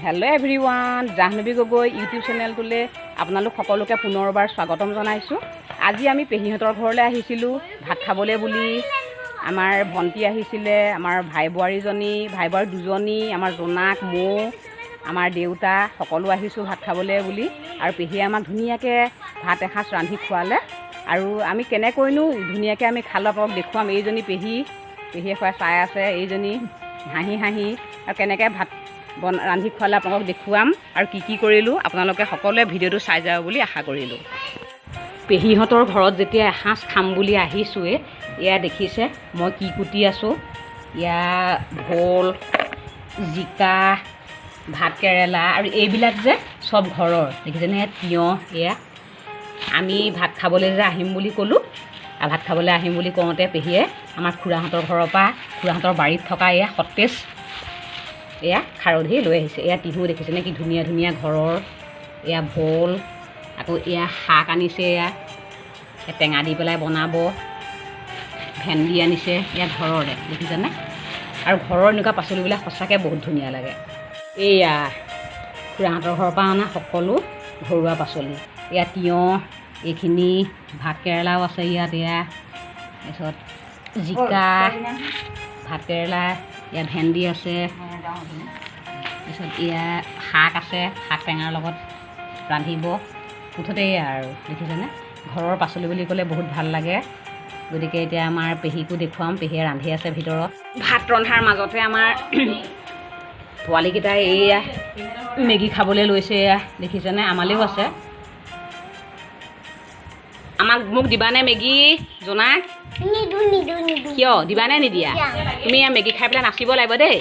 Hello' everyone, Jahnavi Gogoi YouTube চেনেলটোলৈ আপোনালোক সকলোকে পুনৰবাৰ স্বাগতম জনাইছোঁ। আজি আমি পেহীহঁতৰ ঘৰলৈ আহিছিলোঁ ভাত খাবলৈ বুলি। আমাৰ ভণ্টি আহিছিলে, আমাৰ ভাই বোৱাৰী দুজনী, আমাৰ জোনাক, মৌ, আমাৰ দেউতা সকলো আহিছোঁ ভাত খাবলৈ বুলি। আৰু পেহীয়ে আমাক ধুনীয়াকৈ ভাত এসাঁজ ৰান্ধি খুৱালে। আৰু আমি কেনেকৈনো ধুনীয়াকৈ আমি খালোঁ আপোনালোকক দেখুৱাম। এইজনী পেহীয়ে খুৱাই চাই আছে, এইজনী হাঁহি আৰু কেনেকৈ ভাত ৰান্ধি খুৱালে আপোনালোকক দেখুৱাম আৰু কি কৰিলোঁ আপোনালোকে সকলোৱে ভিডিঅ'টো চাই যাব বুলি আশা কৰিলোঁ। পেহীহঁতৰ ঘৰত যেতিয়া এসাঁজ খাম বুলি আহিছোঁৱে, এয়া দেখিছে মই কি কুটি আছোঁ। এয়া ভোল, জিকা, ভাত কেৰেলা আৰু এইবিলাক যে চব ঘৰৰ দেখিছেনে। তিয়ঁহ, এয়া আমি ভাত খাবলৈ যে আহিম বুলি ক'লোঁ, আৰু ভাত খাবলৈ আহিম বুলি কওঁতে পেহীয়ে আমাৰ খুৰাহঁতৰ ঘৰৰ পৰা, খুৰাহঁতৰ বাৰীত থকা এয়া সতেজ এয়া খাৰধি লৈ আহিছে। এয়া টিহু দেখিছেনে কি ধুনীয়া ধুনীয়া ঘৰৰ। এয়া ভোল, আকৌ এয়া শাক আনিছে, এয়া টেঙা দি পেলাই বনাব। ভেন্দি আনিছে, এয়া ঘৰৰে দেখিছেনে। আৰু ঘৰৰ এনেকুৱা পাচলিবিলাক সঁচাকৈ বহুত ধুনীয়া লাগে। এয়া খুৰাহঁতৰ ঘৰৰ পৰা অনা সকলো ঘৰুৱা পাচলি। এয়া তিয়ঁহ, এইখিনি ভাত কেৰেলাও আছে ইয়াত। এয়া তাৰপিছত জিকা, ভাত কেৰেলা, ইয়াত ভেন্দি আছে। তাৰপিছত এয়া শাক আছে, শাক টেঙাৰ লগত ৰান্ধিব। মুঠতে এয়া আৰু দেখিছেনে, ঘৰৰ পাচলি বুলি ক'লে বহুত ভাল লাগে। গতিকে এতিয়া আমাৰ পেহীকো দেখুৱাম, পেহীয়ে ৰান্ধি আছে ভিতৰত। ভাত ৰন্ধাৰ মাজতে আমাৰ পোৱালীকেইটাই এয়া মেগী খাবলৈ লৈছে। এয়া দেখিছেনে, আমালৈও আছে। মোক দিবানে মেগী? জোনাক কিয় দিবানে নিদিয়া? তুমি এয়া মেগী খাই পেলাই নাচিব লাগিব দেই।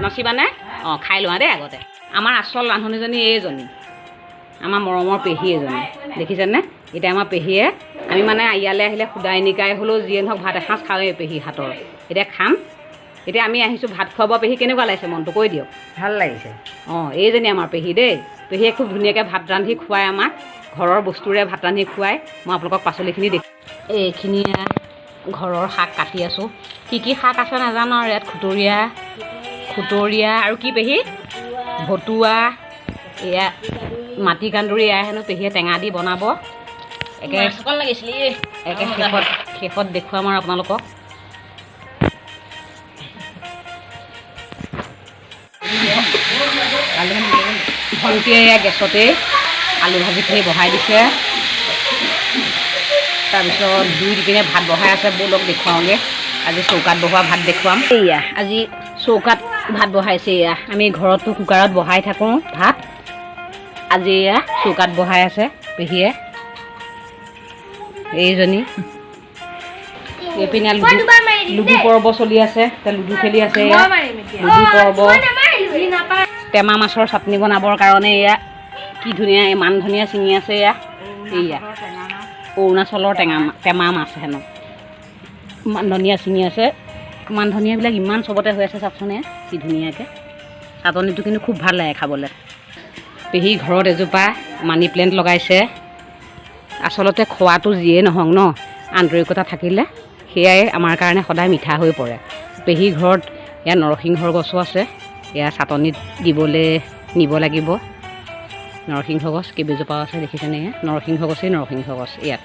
নাচিবানে? অঁ, খাই লোৱা দেই আগতে। আমাৰ আচল ৰান্ধনীজনী এইজনী, আমাৰ মৰমৰ পেহী এজনী দেখিছেনে। এতিয়া আমাৰ পেহীয়ে, আমি মানে ইয়ালৈ আহিলে সুদাই নিকাই হ'লেও যিয়ে নহওক ভাত এসাঁজ খাওঁৱেই পেহী হাতৰ। এতিয়া খাম। এতিয়া আমি আহিছোঁ ভাত খুৱাব। পেহী কেনেকুৱা লাগিছে মনটো কৈ দিয়ক। ভাল লাগিছে। অঁ, এইজনী আমাৰ পেহী দেই। পেহীয়ে খুব ধুনীয়াকৈ ভাত ৰান্ধি খুৱাই আমাক, ঘৰৰ বস্তুৰে ভাত ৰান্ধি খুৱাই। মই আপোনালোকক পাচলিখিনি দেখি, এইখিনি ঘৰৰ শাক কাটি আছোঁ। কি শাক আছে নাজানো আৰু ইয়াত খুতৰীয়া আৰু কি পেহী ভতুৱা, এয়া মাটিকান্দুৰি, এয়া হেনো পেহীয়ে টেঙা দি বনাব। শেষত দেখুৱাম আৰু আপোনালোকক। ভণ্টিয়ে এয়া গেছতেই আলু ভাজিখিনি বহাই দিছে। তাৰপিছত জুই দি পিনে ভাত বহাই আছে। ব'লক দেখুৱাওঁগৈ। আজি চৌকাত বহোৱা ভাত দেখুৱাম। এয়া আজি চৌকাত ভাত বহাইছে। এয়া আমি ঘৰতো কুকাৰত বহাই থাকোঁ ভাত। আজি এয়া চৌকাত বহাই আছে পেহীয়ে। এইজনী এইপিনে লুডু পৰ্ব চলি আছে, লুডু খেলি আছে। এয়া লুডু পৰ্ব। টেমা মাছৰ চাটনি বনাবৰ কাৰণে এয়া কি ধুনীয়া মান ধনিয়া ছিঙি আছে। এয়া অৰুণাচলৰ টেমা মাছ হেনো মান ধনিয়া ছিঙি আছে। মান ধনিয়াবিলাক ইমান চবতে হৈ আছে চাওকচোন, কি ধুনীয়াকৈ। চাটনিটো কিন্তু খুব ভাল লাগে খাবলৈ। পেহী ঘৰত এজোপা মানি প্লেণ্ট লগাইছে। আচলতে খোৱাটো যিয়ে নহওক ন, আন্তৰিকতা থাকিলে সেয়াই আমাৰ কাৰণে সদায় মিঠা হৈ পৰে। পেহী ঘৰত ইয়াত নৰসিংহৰ গছো আছে। এয়া চাটনিত দিবলৈ নিব লাগিব। নৰসিংহ গছ কেইবাজোপাও আছে দেখিছেনে। এয়া নৰসিংহ গছ ইয়াত।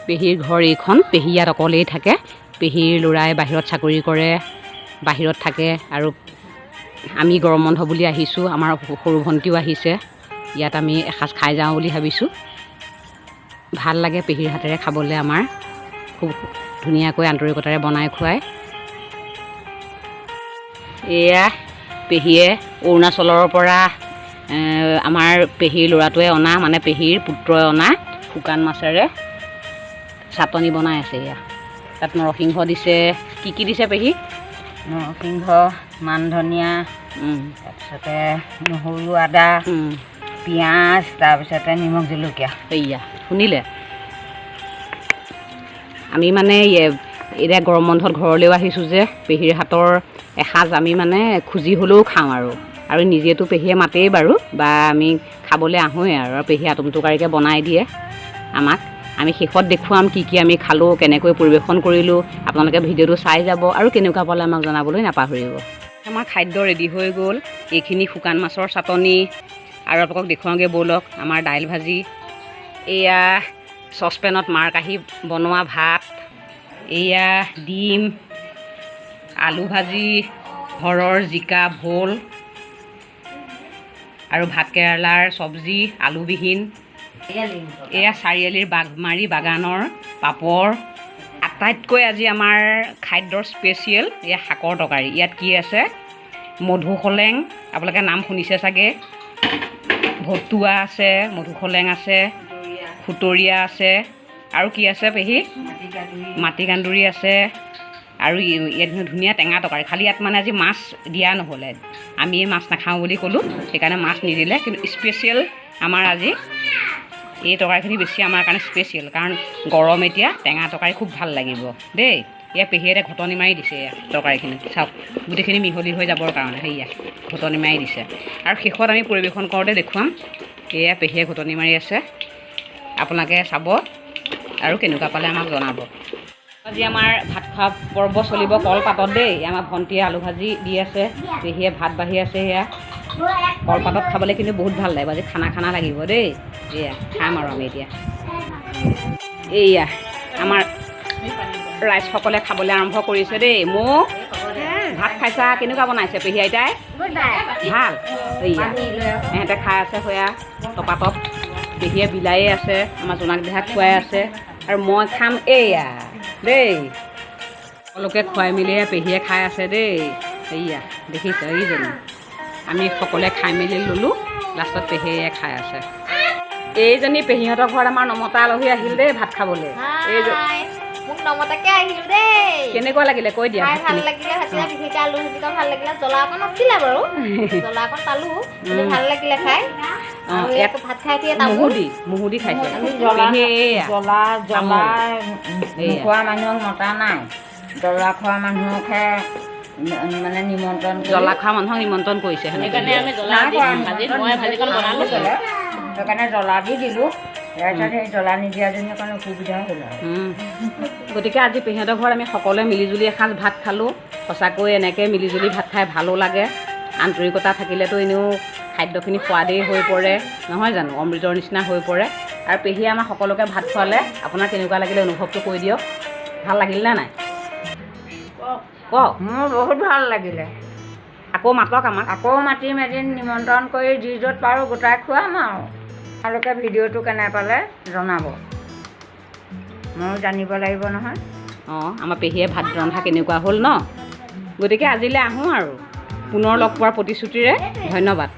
পেহীৰ ঘৰ এইখন। পেহী ইয়াত অকলেই থাকে। পেহীৰ ল'ৰাই বাহিৰত চাকৰি কৰে, বাহিৰত থাকে। আৰু আমি গৰম বন্ধ বুলি আহিছোঁ। আমাৰ সৰু ভণ্টিও আহিছে। ইয়াত আমি এসাঁজ খাই যাওঁ বুলি ভাবিছোঁ। ভাল লাগে পেহীৰ হাতেৰে খাবলৈ। আমাৰ খুব ধুনীয়াকৈ আন্তৰিকতাৰে বনাই খুৱায়। এয়া পেহীয়ে অৰুণাচলৰ পৰা আমাৰ পেহীৰ ল'ৰাটোৱে অনা, মানে পেহীৰ পুত্ৰই অনা শুকান মাছেৰে চাটনি বনাই আছে। এয়া তাত নৰসিংহ দিছে। কি দিছে পেহী? নৰসিংহ, মান ধনিয়া, তাৰপিছতে নহৰু, আদা, পিঁয়াজ, তাৰপিছতে নিমখ জলকীয়া। এয়া শুনিলে। আমি মানে এতিয়া গৰম বন্ধত ঘৰলৈও আহিছোঁ যে, পেহীৰ হাতৰ এসাঁজ আমি মানে খুজি হ'লেও খাওঁ আৰু নিজেতো পেহীয়ে মাতেই বাৰু, বা আমি খাবলৈ আহোঁৱেই আৰু পেহীয়ে আটোমটোকাৰিকৈ বনাই দিয়ে আমাক। আমি শেষত দেখুৱাম কি আমি খালোঁ, কেনেকৈ পৰিৱেশন কৰিলোঁ। আপোনালোকে ভিডিঅ'টো চাই যাব আৰু কেনেকুৱা পালে আমাক জনাবলৈ নাপাহৰিব। আমাৰ খাদ্য ৰেডি হৈ গ'ল। এইখিনি শুকান মাছৰ চাটনি আৰু আপোনালোকক দেখুৱাওঁগৈ ব'লক। আমাৰ দাইল ভাজি, এয়া চচপেনত মাৰ কাঢ়ি বনোৱা ভাত, এয়া ডিম, আলু ভাজি, ঘৰৰ জিকা ভোল আৰু ভাতকেৰেলাৰ চব্জি আলুবিহীন, এয়া চাৰিআলিৰ বাঘমাৰী বাগানৰ পাপৰ। আটাইতকৈ আজি আমাৰ খাদ্যৰ স্পেচিয়েল এয়া শাকৰ তৰকাৰী। ইয়াত কি আছে? মধুসোলেং, আপোনালোকে নাম শুনিছে চাগে। ভতুৱা আছে, মধুসোলেং আছে, খুতৰীয়া আছে, আৰু কি আছে পেহী? মাটিকান্দুৰি আছে, আৰু ইয়াত ধুনীয়া টেঙা তৰকাৰী। খালি ইয়াত মানে আজি মাছ দিয়া নহ'লে, আমি মাছ নাখাওঁ বুলি ক'লোঁ, সেইকাৰণে মাছ নিদিলে। কিন্তু স্পেচিয়েল আমাৰ আজি এই তৰকাৰীখিনি বেছি আমাৰ কাৰণে স্পেচিয়েল, কাৰণ গৰম এতিয়া টেঙা তৰকাৰী খুব ভাল লাগিব দেই। এয়া পেহীয়ে এতিয়া ঘটনি মাৰি দিছে। এয়া তৰকাৰীখিনি চাওক, গোটেইখিনি মিহলি হৈ যাবৰ কাৰণে সেয়া ঘটনি মাৰি দিছে। আৰু শেষত আমি পৰিৱেশন কৰোঁতে দেখুৱাম। এয়া পেহীয়ে ঘটনি মাৰি আছে, আপোনালোকে চাব আৰু কেনেকুৱা পালে আমাক জনাব। আজি আমাৰ ভাত খোৱা পৰ্ব চলিব কলপাতত দেই। আমাৰ ভণ্টিয়ে আলু ভাজি দি আছে, পেহীয়ে ভাত বাঢ়ি আছে। সেয়া কলপাতত খাবলৈ কিন্তু বহুত ভাল লাগিব। আজি খানা খানা লাগিব দেই। এয়া খাম আৰু আমি এতিয়া। এয়া আমাৰ ৰাইজসকলে খাবলৈ আৰম্ভ কৰিছে দেই। মোক ভাত খাইছা? কেনেকুৱা বনাইছে পেহী আইতাই? ভাল। এয়া এহেঁতে খাই আছে সেয়া টপাটপ। পেহীয়ে বিলায়ে আছে, আমাৰ জোনাক দেহাক খুৱাই আছে, আৰু মই খাম এয়া দেই। সকলোকে খুৱাই মেলি পেহীয়ে খাই আছে দেই। এয়া দেখিছে এইজনী, আমি সকলোৱে খাই মেলি ল'লোঁ, লাষ্টত পেহীয়ে খাই আছে। এইজনী পেহীহঁতৰ ঘৰত আমাৰ নমতা আলহী আহিল দেই ভাত খাবলৈ। মোক নমতাকে আহিলো দেই। কেনেকুৱা লাগিলে কৈ দিয়া? ভাল লাগিলে, ভাজিলে বিশেষকৈ আলু ভাজিটো ভাল লাগিলে। জ্বলা অকণ আছিলে বাৰু, জ্বলা অকণ পালোঁ, কিন্তু ভাল লাগিলে খাই। ইয়াত ভাত খাই মহু দি খাইছে। জ্বলা নোখোৱা মানুহক মতা নাই, জ্বলা খোৱা মানুহকহে মানে নিমন্ত্ৰণ, জ্বলা খোৱা মানুহক নিমন্ত্ৰণ কৰিছে। সেইকাৰণে জ্বলা দি দিলোঁ। তাৰপিছত সেই জ্বলা নিদিয়াজনীৰ কাৰণে অসুবিধা হ'ল আৰু। গতিকে আজি পেহীহঁতৰ ঘৰত আমি সকলোৱে মিলিজুলি এসাঁজ ভাত খালোঁ। সঁচাকৈ এনেকৈ মিলিজুলি ভাত খাই ভালো লাগে। আন্তৰিকতা থাকিলেতো এনেও খাদ্যখিনি সোৱাদেই হৈ পৰে, নহয় জানো? অমৃতৰ নিচিনা হৈ পৰে। আৰু পেহীয়ে আমাৰ সকলোকে ভাত খোৱালে। আপোনাৰ কেনেকুৱা লাগিলে অনুভৱটো কৈ দিয়ক। ভাল লাগিল নে নাই? কওক। মোৰ বহুত ভাল লাগিলে। আকৌ মাতক আমাক। আকৌ মাতিম এদিন, নিমন্ত্ৰণ কৰি যি য'ত পাৰোঁ গোটাই খুৱাম আৰু। আপোনালোকে ভিডিঅ'টো কেনে পালে জনাব, ময়ো জানিব লাগিব নহয়। অঁ, আমাৰ পেহীয়ে ভাত ৰন্ধা কেনেকুৱা হ'ল ন? গতিকে আজিলৈ আহোঁ আৰু পুনৰ লগ পোৱাৰ প্ৰতিশ্ৰুতিৰে ধন্যবাদ।